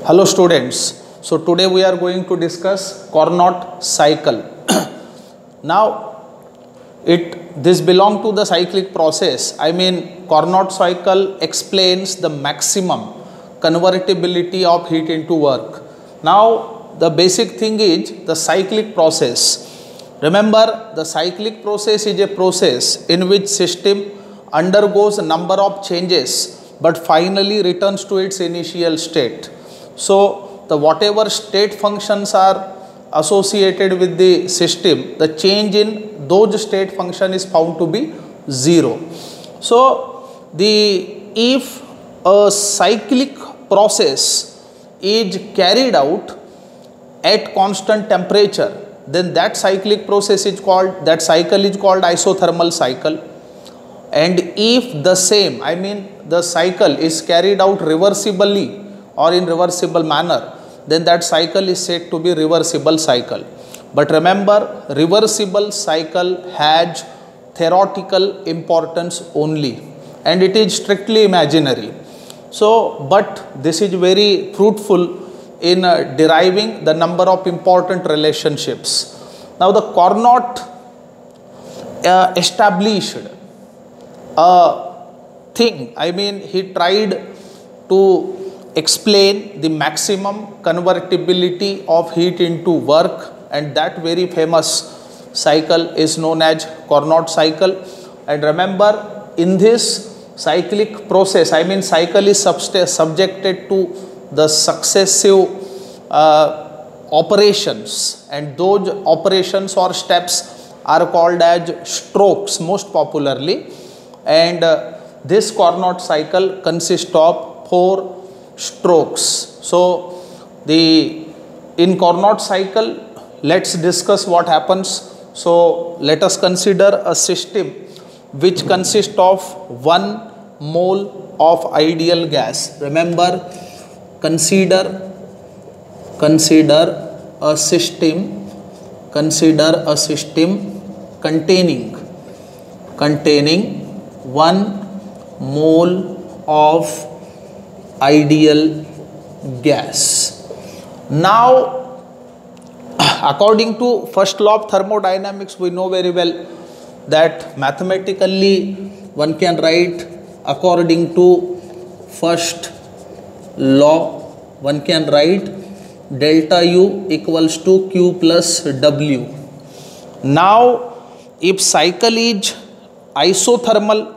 Hello students. So today we are going to discuss Carnot cycle. Now this belong to the cyclic process. I mean Carnot cycle explains the maximum convertibility of heat into work. Now the basic thing is the cyclic process. Remember, the cyclic process is a process in which system undergoes a number of changes but finally returns to its initial state. So the whatever state functions are associated with the system, the change in those state function is found to be 0. So if a cyclic process is carried out at constant temperature, then that cyclic process is called, that cycle is called isothermal cycle. And if the same, I mean the cycle is carried out reversibly or in reversible manner, then that cycle is said to be reversible cycle. But remember, reversible cycle has theoretical importance only and it is strictly imaginary. So, but this is very fruitful in deriving the number of important relationships. Now the Carnot established a thing, I mean he tried to explain the maximum convertibility of heat into work, and that very famous cycle is known as Carnot cycle. And remember, in this cyclic process, I mean cycle is subjected to the successive operations, and those operations or steps are called as strokes most popularly. And this Carnot cycle consists of 4 strokes. So in Carnot cycle, let's discuss what happens. So let us consider a system which consists of 1 mole of ideal gas. Remember, consider a system containing 1 mole of ideal gas. Now, according to first law of thermodynamics, we know very well that mathematically one can write according to first law, one can write delta U equals to Q plus W. Now, if cycle is isothermal,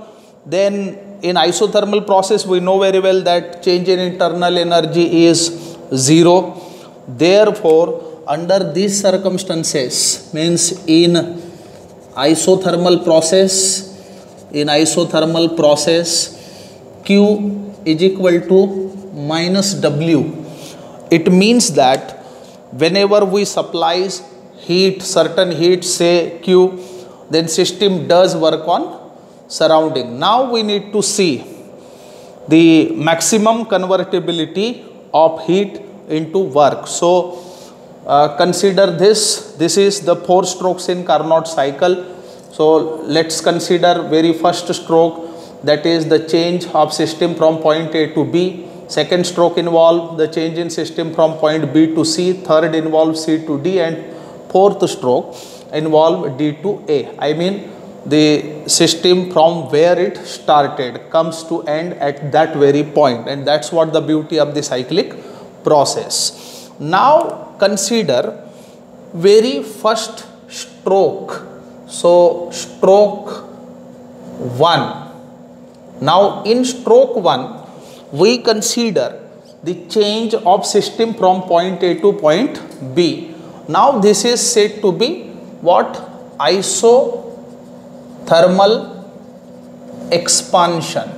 then in isothermal process we know very well that change in internal energy is 0. Therefore, under these circumstances, means in isothermal process, Q is equal to minus W. It means that whenever we supply heat, certain heat, say Q, then system does work on surrounding. Now we need to see the maximum convertibility of heat into work. So consider this is the 4 strokes in Carnot cycle. So let's consider very first stroke, that is the change of system from point A to B. Second stroke involves the change in system from point B to C. Third involves C to D, and fourth stroke involves D to A. I mean the system from where it started comes to end at that very point, and that's what the beauty of the cyclic process. Now consider very first stroke. So stroke 1. Now in stroke 1 we consider the change of system from point A to point B. Now this is said to be what? Isothermal expansion.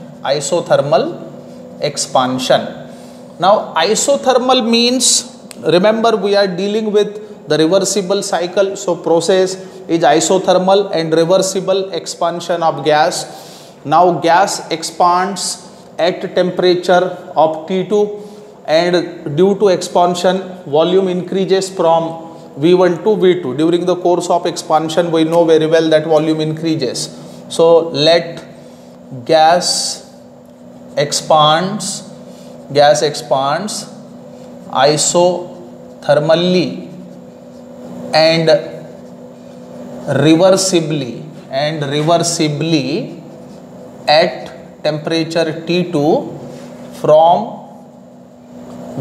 Now isothermal means, remember we are dealing with the reversible cycle. So process is isothermal and reversible expansion of gas. Now gas expands at temperature of T2, and due to expansion volume increases from V1 to V2. During the course of expansion we know very well that volume increases. So let gas expands isothermally and reversibly at temperature T2 from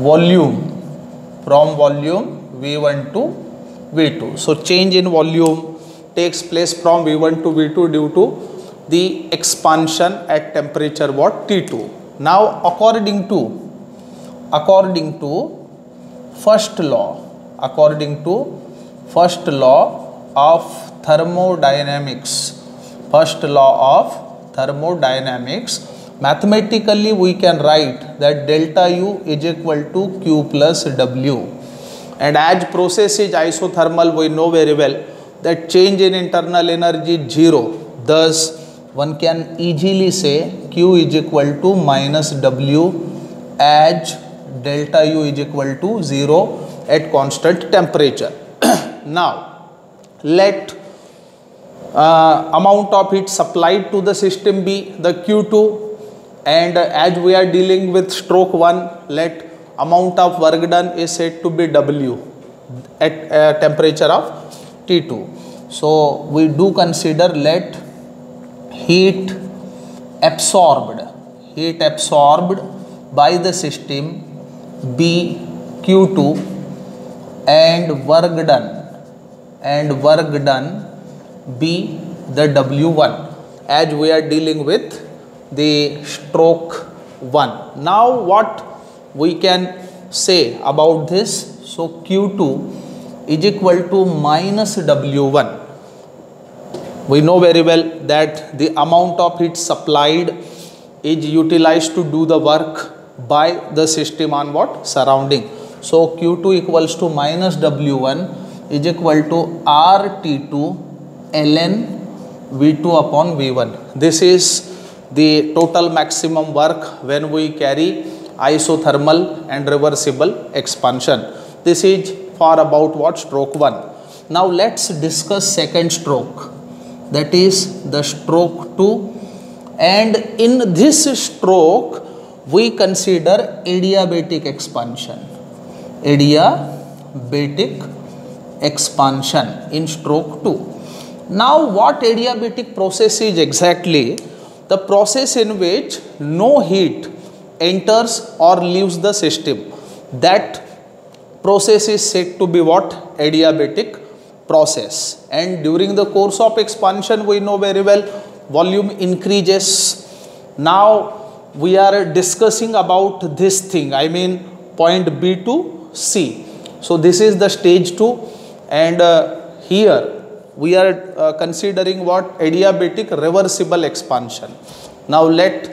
volume V1 to V2. So change in volume takes place from V1 to V2 due to the expansion at temperature what T2. Now according to first law of thermodynamics, mathematically we can write that delta U is equal to Q plus W, and as process is isothermal, we know very well that change in internal energy is 0. Thus one can easily say Q is equal to minus W, as delta U is equal to 0 at constant temperature. Now let amount of heat supplied to the system be the Q2, and as we are dealing with stroke 1, let amount of work done is said to be W at temperature of T2. So we do consider let heat absorbed by the system be Q2 and work done be the W1, as we are dealing with the stroke 1. Now what we can say about this? So Q2 is equal to minus W1. We know very well that the amount of heat supplied is utilized to do the work by the system on what? Surrounding. So Q2 equals to minus W1 is equal to RT2 ln V2 upon V1. This is the total maximum work when we carry isothermal and reversible expansion. This is for about what? Stroke 1. Now let's discuss second stroke, that is the stroke 2, and in this stroke we consider adiabatic expansion in stroke 2. Now what adiabatic process is exactly? The process in which no heat enters or leaves the system. That process is said to be what? Adiabatic process. And during the course of expansion, we know very well volume increases. Now we are discussing about this thing, I mean point B to C. So this is the stage 2, and here we are considering what? Adiabatic reversible expansion. Now let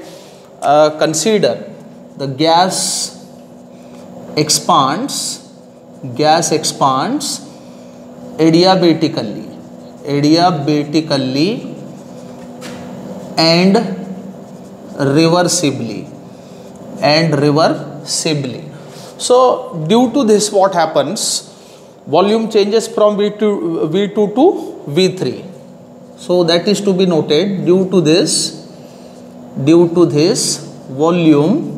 consider the gas expands adiabatically and reversibly. So due to this, what happens? Volume changes from V2 to V3. So that is to be noted. Due to this volume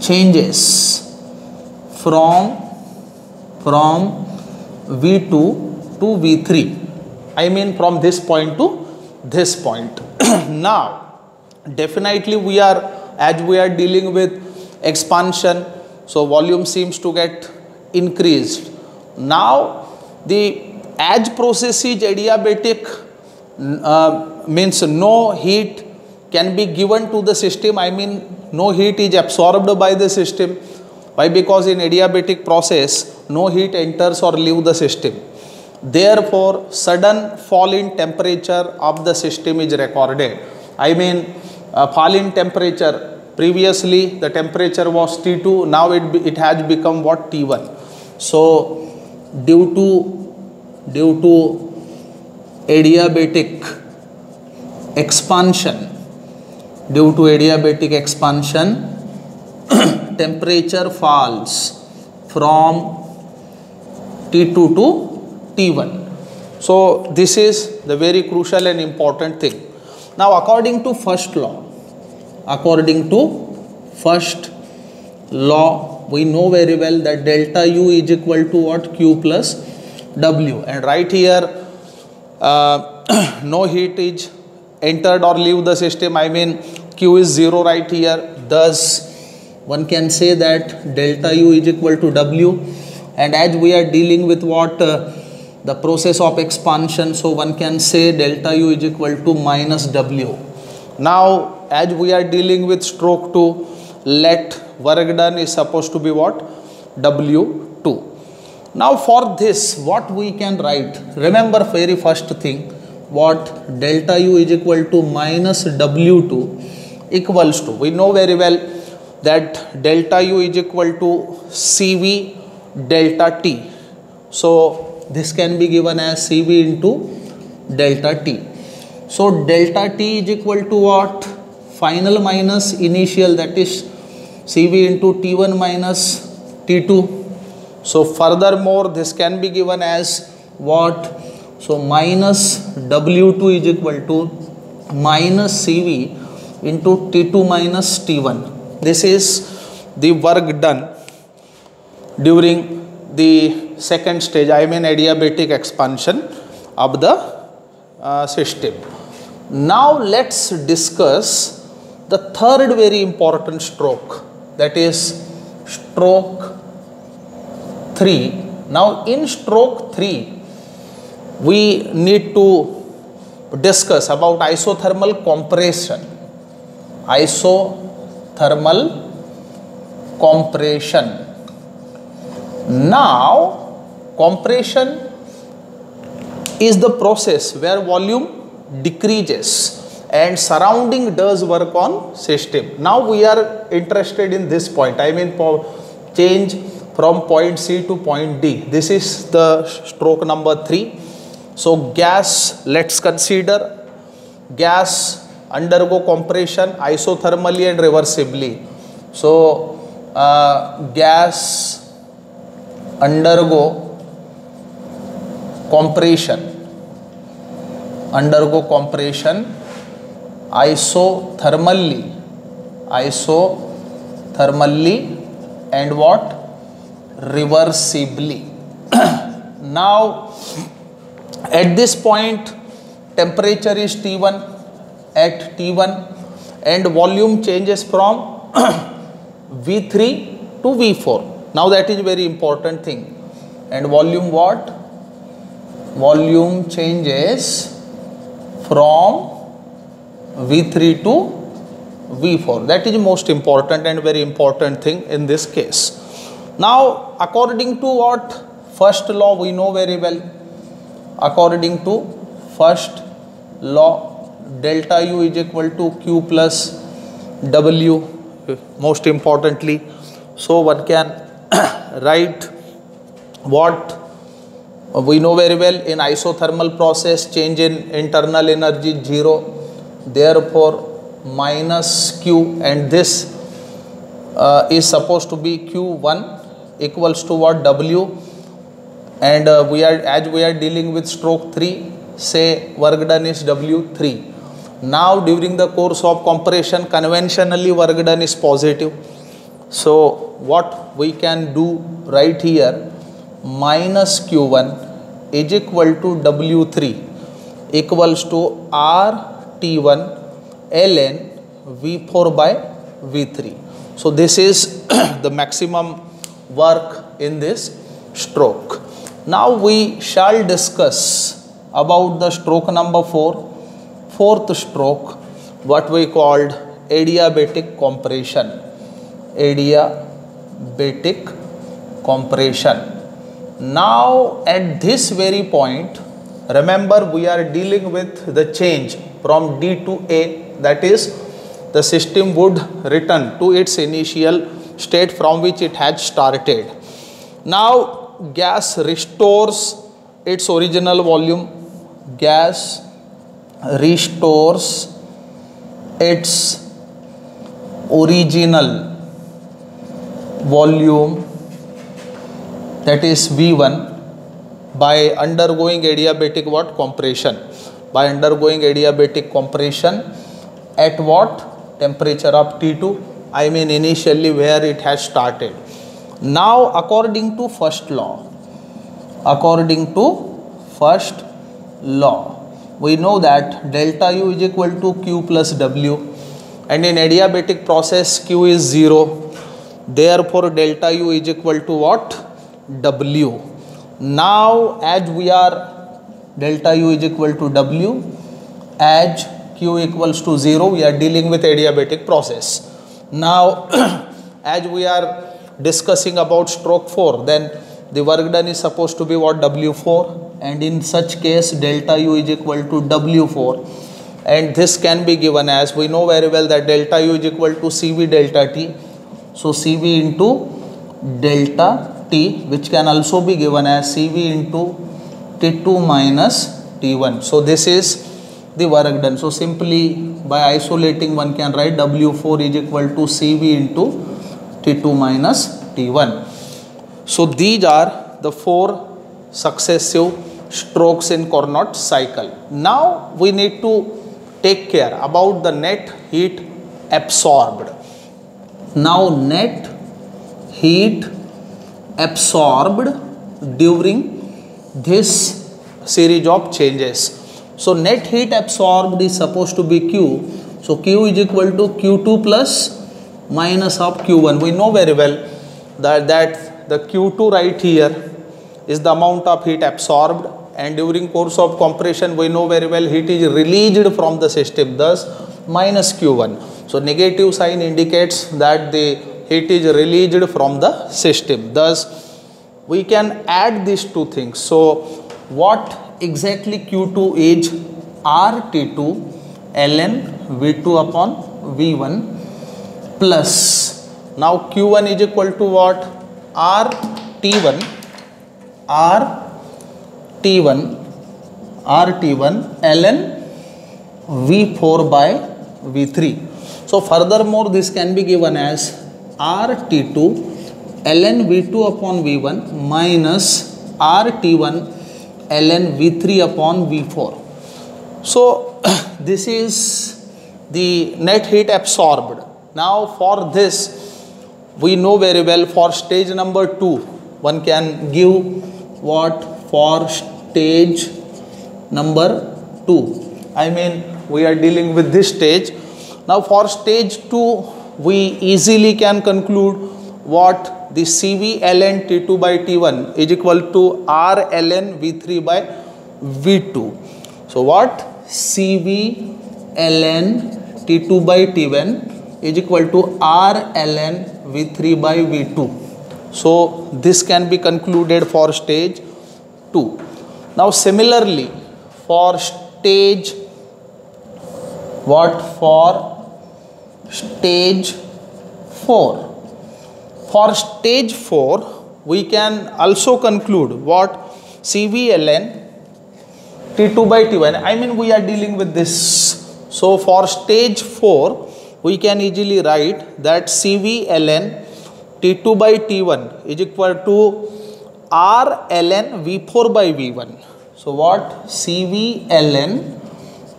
changes from V2 to V3. I mean from this point to this point. Now definitely as we are dealing with expansion, so volume seems to get increased. Now the as process is adiabatic, means no heat can be given to the system, I mean no heat is absorbed by the system. Why? Because in adiabatic process no heat enters or leaves the system. Therefore sudden fall in temperature of the system is recorded. I mean fall in temperature. Previously the temperature was T2, now it has become what? T1. So due to adiabatic expansion, temperature falls from T2 to T1. So this is the very crucial and important thing. Now according to first law, we know very well that delta U is equal to what? Q plus W. And right here no heat is entered or leave the system. I mean Q is 0 right here. Thus one can say that delta U is equal to W. And as we are dealing with what? The process of expansion, so one can say delta U is equal to minus W. Now as we are dealing with stroke 2, let work done is supposed to be what? W2. Now for this what we can write? Remember very first thing, what? Delta U is equal to minus W2 equals to, we know very well that delta U is equal to CV delta T. So this can be given as CV into delta T. So delta T is equal to what? Final minus initial, that is CV into T1 minus T2. So furthermore this can be given as what? So minus W2 is equal to minus CV into T2 minus T1. This is the work done during the second stage, I mean adiabatic expansion of the system. Now let's discuss the third very important stroke, that is stroke 3. Now in stroke 3 we need to discuss about isothermal compression. Isothermal compression. Now compression is the process where volume decreases and surrounding does work on system. Now we are interested in this point, I mean change from point C to point D. This is the stroke number 3. So gas, let's consider gas undergo compression isothermally and reversibly. So gas undergo compression isothermally and what? Reversibly. Now at this point temperature is T1 at T1 and volume changes from V3 to V4. Now that is very important thing. And volume what? Volume changes from V3 to V4. That is most important and very important thing in this case. Now according to what? First law we know very well. According to first law, delta U is equal to Q plus W, most importantly. So one can write what? We know very well, in isothermal process change in internal energy 0, therefore minus Q, and this is supposed to be Q1 equals to what? W. And as we are dealing with stroke 3, say work done is W3. Now during the course of compression conventionally work done is positive. So what we can do right here, minus Q1 is equal to W3 equals to RT1 ln V4 by V3. So this is the maximum work in this stroke. Now we shall discuss about the stroke number 4, fourth stroke, what we called adiabatic compression. Adiabatic compression. Now at this very point, remember we are dealing with the change from D to A, that is the system would return to its initial state from which it had started. Now gas restores its original volume. Gas restores its original volume, that is V1, by undergoing adiabatic what? Compression. By undergoing adiabatic compression at what? Temperature of T2, I mean initially where it has started. Now according to first law, we know that delta U is equal to Q plus W, and in adiabatic process Q is 0. Therefore delta U is equal to what? W. Now as we are delta U is equal to W, as Q equals to 0, we are dealing with adiabatic process. Now as we are discussing about stroke 4, then the work done is supposed to be what? W4, and in such case delta U is equal to W4, and this can be given as, we know very well that delta U is equal to CV delta T. So CV into delta T, which can also be given as CV into T2 minus T1. So this is the work done. So simply by isolating one can write W4 is equal to CV into T2 minus T1. So these are the 4 successive strokes in Carnot cycle. Now we need to take care about the net heat absorbed. Now net heat absorbed during this series of changes. So net heat absorbed is supposed to be Q. So Q is equal to Q2 plus minus of Q1. We know very well that the Q2 right here is the amount of heat absorbed, and during course of compression we know very well heat is released from the system, thus minus Q1. So negative sign indicates that the heat is released from the system, thus we can add these two things. So what exactly Q2 is? RT2 ln V2 upon V1 plus, now Q1 is equal to what? RT1 ln V4 by V3. So furthermore this can be given as RT2 ln V2 upon V1 minus RT1 ln V3 upon V4. So this is the net heat absorbed. Now for this we know very well, for stage number 2 one can give what? For stage number 2, I mean we are dealing with this stage. Now for stage 2 we easily can conclude what? The CV ln T2 by T1 is equal to R ln V3 by V2. So what? CV ln T2 by T1 is equal to R ln V3 by V2. So this can be concluded for stage 2. Now similarly for stage what? For stage 4. For stage 4 we can also conclude what? CV ln T2 by T1. I mean we are dealing with this. So for stage 4 we can easily write that CV ln T2 by T1 is equal to R ln V4 by V1. So what? CV ln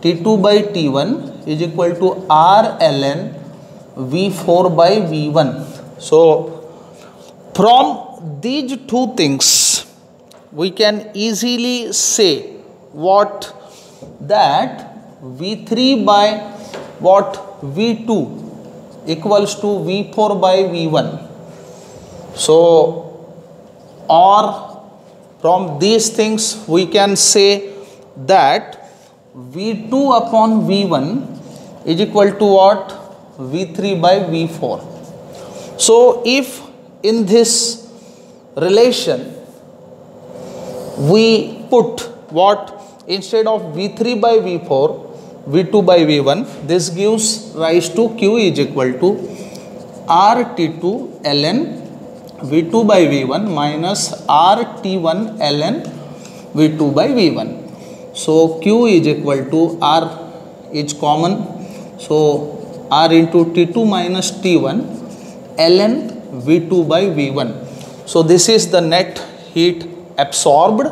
T2 by T1 is equal to R ln V4 by V1. So from these two things we can easily say what? That V3 by what? V2 equals to V4 by V1. So or from these things we can say that V2 upon V1 is equal to what? V3 by V4. So if in this relation we put what? Instead of V3 by V4, V2 by V1, this gives rise to Q is equal to RT2 ln V2 by V1 minus RT1 ln V2 by V1. So Q is equal to R is common. So R into T2 minus T1 ln V2 by V1. So this is the net heat absorbed,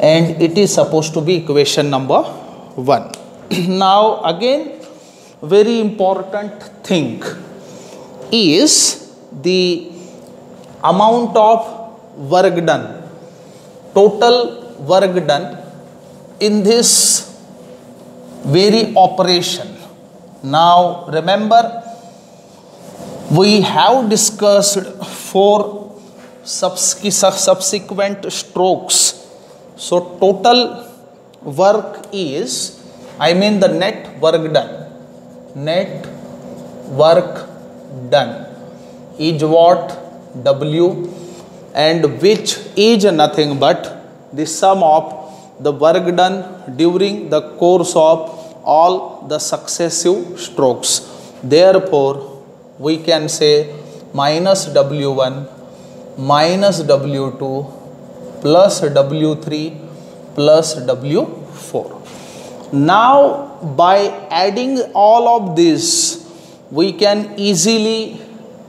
and it is supposed to be equation number 1. Now again very important thing is the amount of work done, total work done in this very operation. Now remember, we have discussed 4 subsequent strokes. So total work is, I mean the net work done. Net work done is what? W, and which is nothing but the sum of the work done during the course of all the successive strokes. Therefore, we can say minus W1 minus W2 plus W3 plus W4. Now, by adding all of this, we can easily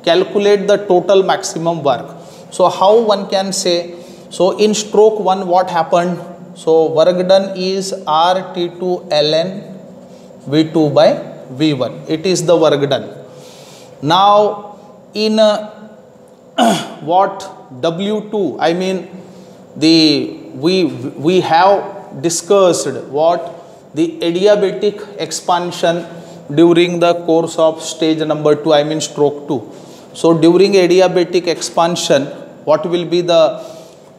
calculate the total maximum work. So, how one can say? So, in stroke 1, what happened? So, work done is RT2 ln V2 by V1. It is the work done. Now, in what W2, I mean we have discussed what? The adiabatic expansion during the course of stage number 2, I mean stroke 2. So, during adiabatic expansion, what will be the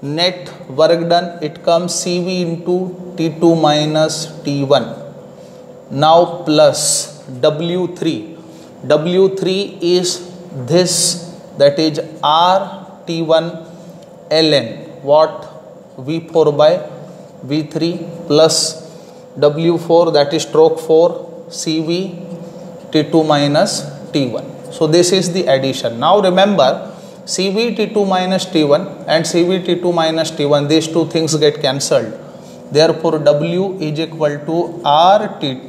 net work done? It comes CV into T2 minus T1. Now, plus W3. W3 is this, that is RT1 ln what? V4 by V3 plus W4, that is stroke 4 CV T2 minus T1. So, this is the addition. Now, remember, CV T2 minus T1 and CV T2 minus T1, these two things get cancelled. Therefore, W is equal to RT2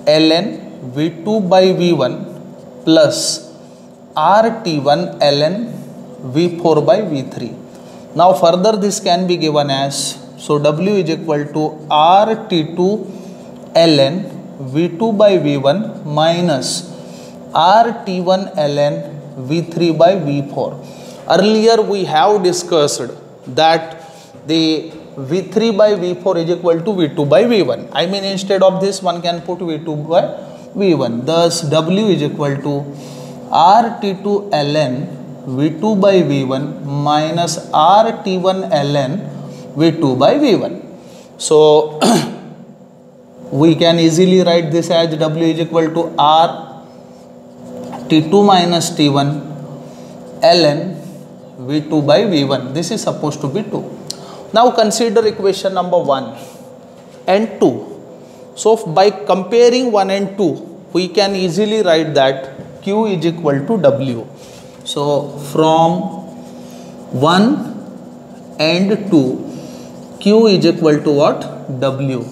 ln V2 by V1 plus RT1 ln V4 by V3. Now, further this can be given as, so W is equal to RT2 ln V2 by V1 minus RT1 ln V3 by V4. Earlier we have discussed that the V3 by V4 is equal to V2 by V1. I mean, instead of this one can put V2 by V1. Thus, W is equal to RT2 ln V2 by V1 minus RT1 ln V2 by V1. So, we can easily write this as W is equal to R T2 minus T1 ln V2 by V1. This is supposed to be 2. Now, consider equation number 1 and 2. So, by comparing 1 and 2, we can easily write that Q is equal to W. So, from 1 and 2, Q is equal to what? W.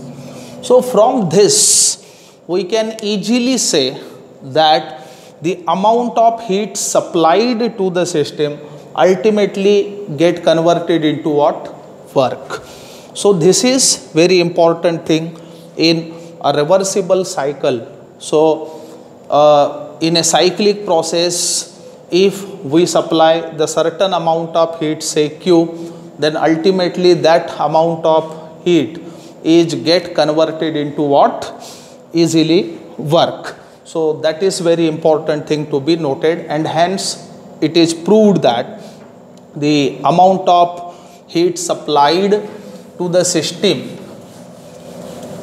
So, from this, we can easily say that the amount of heat supplied to the system ultimately get converted into what? Work. So, this is very important thing in a reversible cycle. So, in a cyclic process, if we supply the certain amount of heat, say Q, then ultimately that amount of heat is get converted into what? Easily work. So, that is very important thing to be noted, and hence it is proved that the amount of heat supplied to the system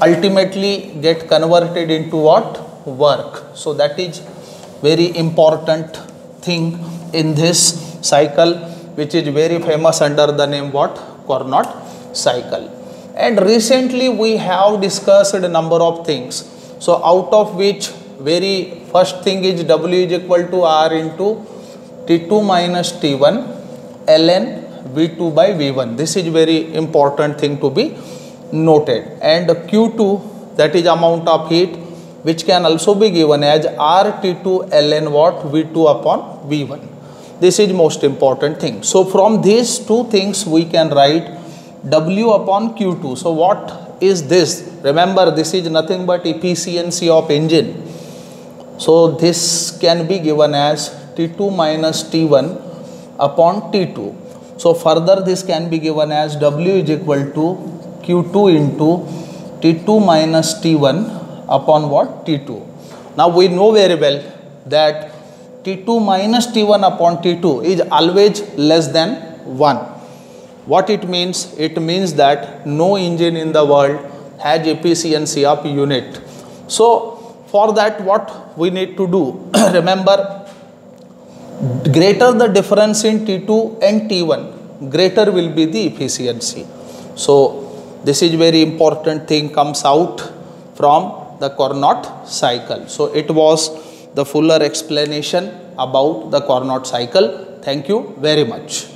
ultimately get converted into what? Work. So, that is very important thing in this cycle, which is very famous under the name what? Carnot cycle. And recently we have discussed a number of things. So, out of which very first thing is W is equal to R into T2 minus T1 ln V2 by V1. This is very important thing to be noted. And Q2, that is amount of heat, which can also be given as RT2 ln what? V2 upon V1. This is most important thing. So, from these two things we can write W upon Q2. So, what is this? Remember, this is nothing but efficiency of engine. So, this can be given as T2 minus T1 upon T2. So further this can be given as W is equal to Q2 into T2 minus T1 upon what? T2. Now we know very well that T2 minus T1 upon T2 is always less than 1. What it means? It means that no engine in the world has efficiency of unit. So for that what we need to do? Remember, greater the difference in T2 and T1, greater will be the efficiency. So this is very important thing comes out from the Carnot cycle. So it was the fuller explanation about the Carnot cycle. Thank you very much.